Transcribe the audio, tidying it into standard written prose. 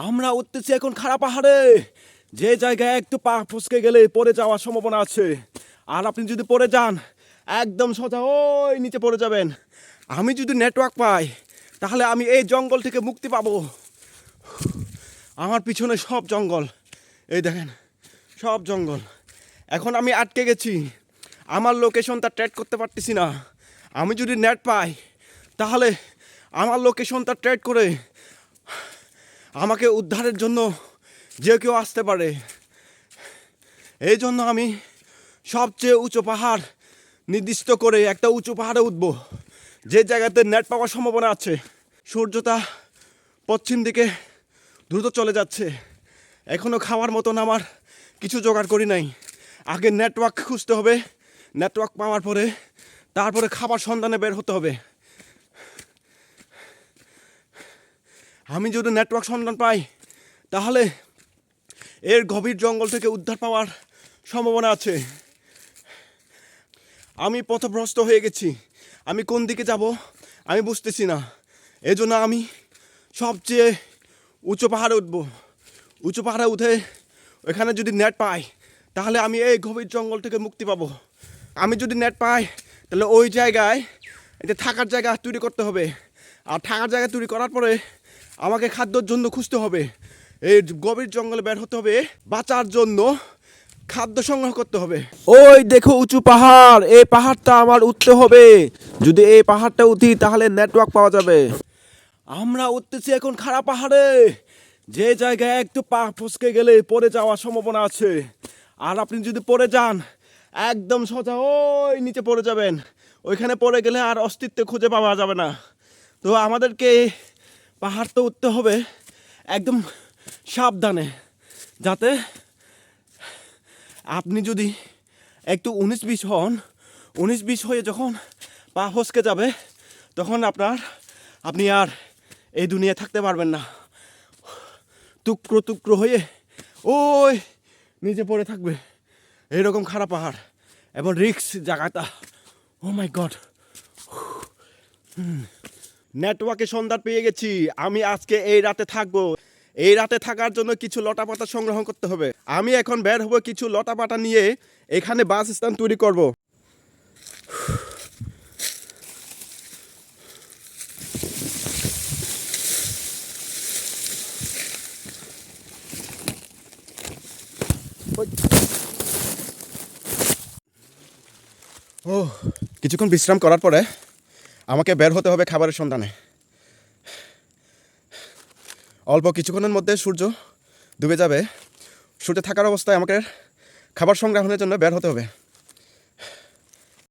আমরা উঠতেছি এখন খাড়া পাহাড়ে, যে জায়গায় একটু পা ফসকে গেলে পড়ে যাওয়ার সম্ভাবনা আছে। আর আপনি যদি পড়ে যান একদম সোজা ওই নিচে পড়ে যাবেন। আমি যদি নেটওয়ার্ক পাই তাহলে আমি এই জঙ্গল থেকে মুক্তি পাবো। আমার পিছনে সব জঙ্গল, এই দেখেন সব জঙ্গল। এখন আমি আটকে গেছি, আমার লোকেশনটা ট্র্যাক করতে পারতেছি না। আমি যদি নেট পাই তাহলে আমার লোকেশনটা ট্র্যাক করে আমাকে উদ্ধারের জন্য যে কেউ আসতে পারে। এই জন্য আমি সবচেয়ে উঁচু পাহাড় নির্দিষ্ট করে একটা উঁচু পাহাড়ে উঠবো, যে জায়গাতে নেট পাওয়ার সম্ভাবনা আছে। সূর্যটা পশ্চিম দিকে দ্রুত চলে যাচ্ছে, এখনও খাওয়ার মতন আমার কিছু জোগাড় করি নাই। আগে নেটওয়ার্ক খুঁজতে হবে, নেটওয়ার্ক পাওয়ার পরে তারপরে খাবার সন্ধানে বের হতে হবে। আমি যদি নেটওয়ার্ক সন্ধান পাই তাহলে এর গভীর জঙ্গল থেকে উদ্ধার পাওয়ার সম্ভাবনা আছে। আমি পথভ্রষ্ট হয়ে গেছি, আমি কোন দিকে যাব আমি বুঝতেছি না। এজন্য আমি সবচেয়ে উঁচু পাহাড়ে উঠব। উঁচু পাহাড়ে উঠে ওখানে যদি নেট পাই তাহলে আমি এই গভীর জঙ্গল থেকে মুক্তি পাবো। আমি যদি নেট পাই তাহলে ওই জায়গায় এটা থাকার জায়গা তৈরি করতে হবে। আর থাকার জায়গা তৈরি করার পরে আমাকে খাদ্যর জন্য খুঁজতে হবে। এই গভীর জঙ্গলে বের হতে হবে, বাঁচার জন্য খাদ্য সংগ্রহ করতে হবে। ওই দেখো উঁচু পাহাড়, এই পাহাড়টা আমার উঠতে হবে। যদি এই পাহাড়টা উঠি তাহলে নেটওয়ার্ক পাওয়া যাবে। আমরা উঠতেছি এখন খাড়া পাহাড়ে, যে জায়গায় একটু পা ফসকে গেলে পড়ে যাওয়ার সম্ভাবনা আছে। আর আপনি যদি পড়ে যান একদম সোজা ওই নিচে পড়ে যাবেন। ওইখানে পড়ে গেলে আর অস্তিত্ব খুঁজে পাওয়া যাবে না। তো আমাদেরকে পাহাড় তো উঠতে হবে একদম সাবধানে, যাতে আপনি যদি একটু 19-20 হন, 19-20 হয়ে যখন পা ফসকে যাবে তখন আপনি আর এই দুনিয়ায় থাকতে পারবেন না। টুকরো টুকরো হয়ে ওই নিচে পড়ে থাকবে। এইরকম খারাপ পাহাড় এবং রিক্স জায়গাটা। ও মাই গড। নেটওয়ার্কের সন্ধান পেয়ে গেছি। আমি আজকে এই রাতে থাকবো। এই রাতে থাকার জন্য কিছু লতাপাতা সংগ্রহ করতে হবে। আমি এখন বের হবো কিছু লতাপাতা নিয়ে, এখানে বাস স্ট্যান্ড তৈরি করব। ও কিছুক্ষণ বিশ্রাম করার পরে আমাকে বের হতে হবে খাবারের সন্ধানে। অল্প কিছুক্ষণের মধ্যে সূর্য ডুবে যাবে। সূর্য থাকার অবস্থায় আমাকে খাবার সংগ্রহের জন্য বের হতে হবে।